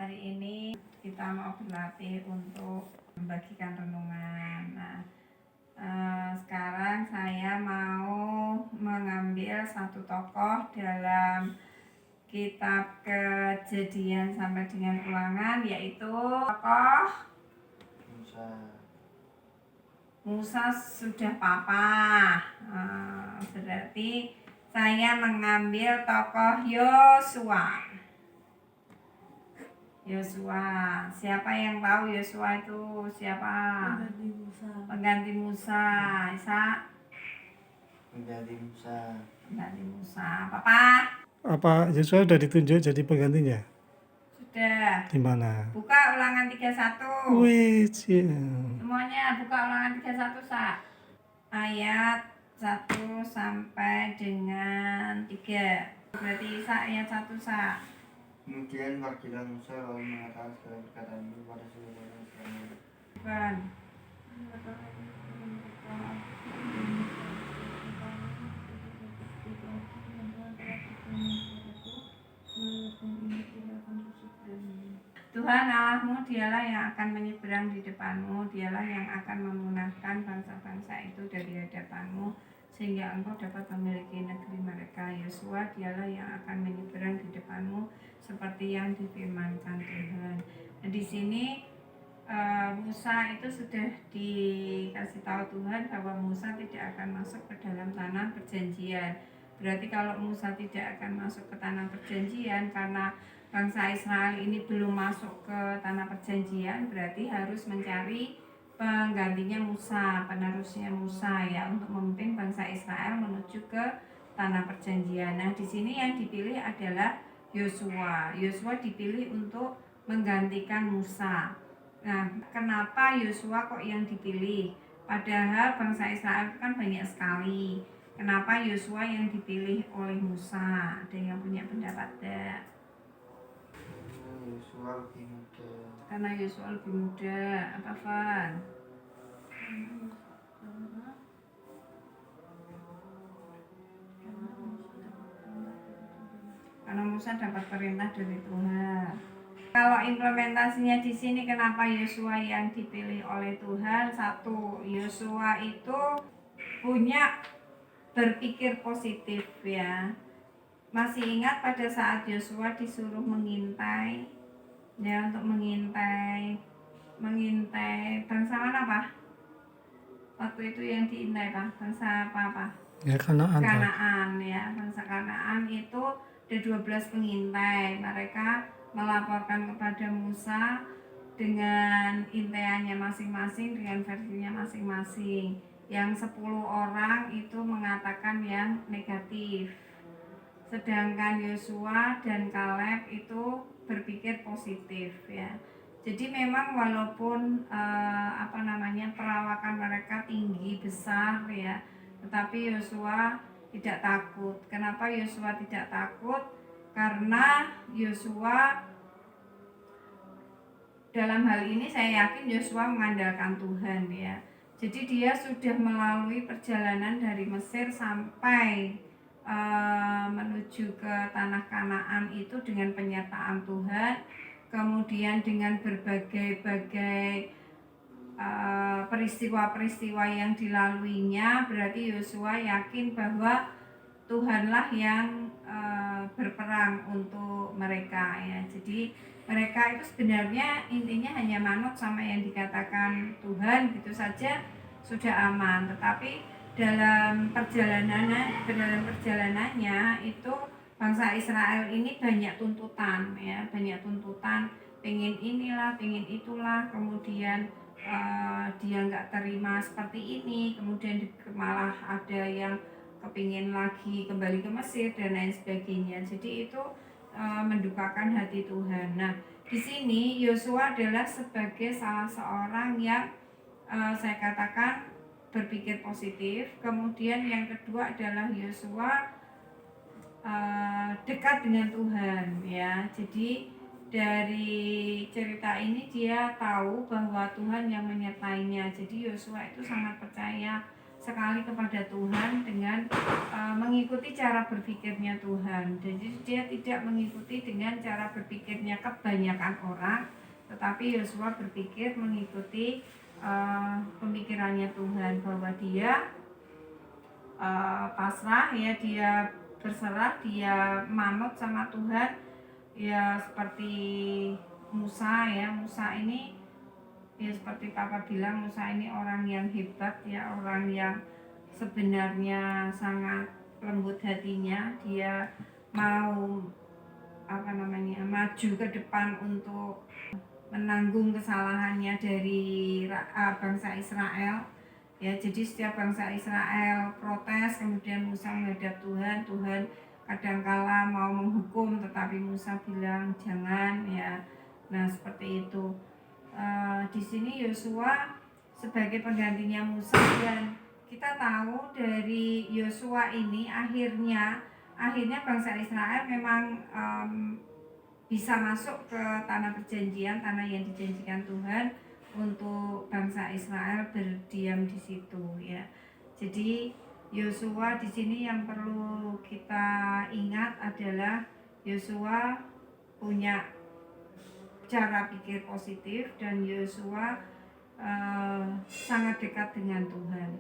Hari ini kita mau berlatih untuk membagikan renungan. Sekarang saya mau mengambil satu tokoh dalam kitab Kejadian sampai dengan Ulangan, yaitu tokoh Musa sudah papa. Berarti saya mengambil tokoh Yosua. Siapa yang tahu Yosua itu siapa? Pengganti Musa. Isa? Pengganti Musa. Papa? Apa Yosua sudah ditunjuk jadi penggantinya? Sudah. Di mana? Buka Ulangan 31. Wih, Semuanya buka Ulangan 31, Sa. Ayat 1 sampai dengan 3. Berarti Isa ayat 1, Sa. Kemudian pergilah Musa lalu mengatakan segala perkataan itu pada seluruh orang Israel. Bukan. Tuhan Allahmu dialah yang akan menyeberang di depanmu, dialah yang akan memunahkan bangsa-bangsa itu dari hadapanmu, sehingga engkau dapat memiliki negeri mereka. Yosua dialah yang akan menyeberang di depanmu, seperti yang difirmankan Tuhan. Nah, di sini Musa itu sudah dikasih tahu Tuhan bahwa Musa tidak akan masuk ke dalam tanah perjanjian. Berarti kalau Musa tidak akan masuk ke tanah perjanjian karena bangsa Israel ini belum masuk ke tanah perjanjian, berarti harus mencari penggantinya Musa, penerusnya Musa ya, untuk memimpin bangsa Israel menuju ke tanah perjanjian. Nah, di sini yang dipilih adalah Yosua. Yosua dipilih untuk menggantikan Musa. Nah, kenapa Yosua kok yang dipilih? Padahal bangsa Israel itu kan banyak sekali. Kenapa Yosua yang dipilih oleh Musa? Ada yang punya pendapat enggak? Yosua lebih muda. Karena Yosua lebih muda. Apa, Van? Karena Musa dapat perintah dari Tuhan. Kalau implementasinya di sini, kenapa Yosua yang dipilih oleh Tuhan? Satu, Yosua itu punya berpikir positif ya. Masih ingat pada saat Yosua disuruh mengintai ya, untuk mengintai bangsa mana, Pak? Waktu itu yang diintai, Pak, bangsa apa? Ya, Kanaan ya. Bangsa Kanaan itu ada 12 pengintai. Mereka melaporkan kepada Musa dengan intaiannya masing-masing, dengan versinya masing-masing. Yang 10 orang itu mengatakan yang negatif. Sedangkan Yosua dan Kaleb itu berpikir positif ya. Jadi memang walaupun perawakan mereka tinggi besar ya, tetapi Yosua tidak takut. Kenapa Yosua tidak takut? Karena Yosua dalam hal ini saya yakin Yosua mengandalkan Tuhan ya. Jadi dia sudah melalui perjalanan dari Mesir sampai menuju ke tanah Kanaan itu dengan penyertaan Tuhan, kemudian dengan berbagai peristiwa-peristiwa yang dilaluinya. Berarti Yosua yakin bahwa Tuhanlah yang berperang untuk mereka ya. Jadi mereka itu sebenarnya intinya hanya manut sama yang dikatakan Tuhan, gitu saja sudah aman. Tetapi dalam perjalanannya itu bangsa Israel ini banyak tuntutan ya, pengen inilah, pengen itulah, kemudian dia nggak terima seperti ini, kemudian malah ada yang kepingin lagi kembali ke Mesir dan lain sebagainya. Jadi itu mendukakan hati Tuhan. Nah, di sini Yosua adalah sebagai salah seorang yang saya katakan berpikir positif. Kemudian yang kedua adalah Yosua dekat dengan Tuhan ya. Jadi dari cerita ini dia tahu bahwa Tuhan yang menyertainya. Jadi Yosua itu sangat percaya sekali kepada Tuhan dengan mengikuti cara berpikirnya Tuhan. Jadi dia tidak mengikuti dengan cara berpikirnya kebanyakan orang, tetapi Yosua berpikir mengikuti pemikirannya Tuhan, bahwa dia pasrah, ya, dia berserah, dia manut sama Tuhan, ya, seperti Musa, ya. Musa ini, ya, seperti Papa bilang, Musa ini orang yang hebat, ya, orang yang sebenarnya sangat lembut hatinya. Dia mau maju ke depan untuk menanggung kesalahannya dari bangsa Israel, ya. Jadi setiap bangsa Israel protes, kemudian Musa menghadap Tuhan. Tuhan kadangkala mau menghukum, tetapi Musa bilang jangan, ya. Nah, seperti itu. Di sini Yosua sebagai penggantinya Musa, dan kita tahu dari Yosua ini akhirnya bangsa Israel memang bisa masuk ke tanah perjanjian, tanah yang dijanjikan Tuhan untuk bangsa Israel berdiam di situ, ya. Jadi Yosua di sini yang perlu kita ingat adalah Yosua punya cara pikir positif, dan Yosua sangat dekat dengan Tuhan.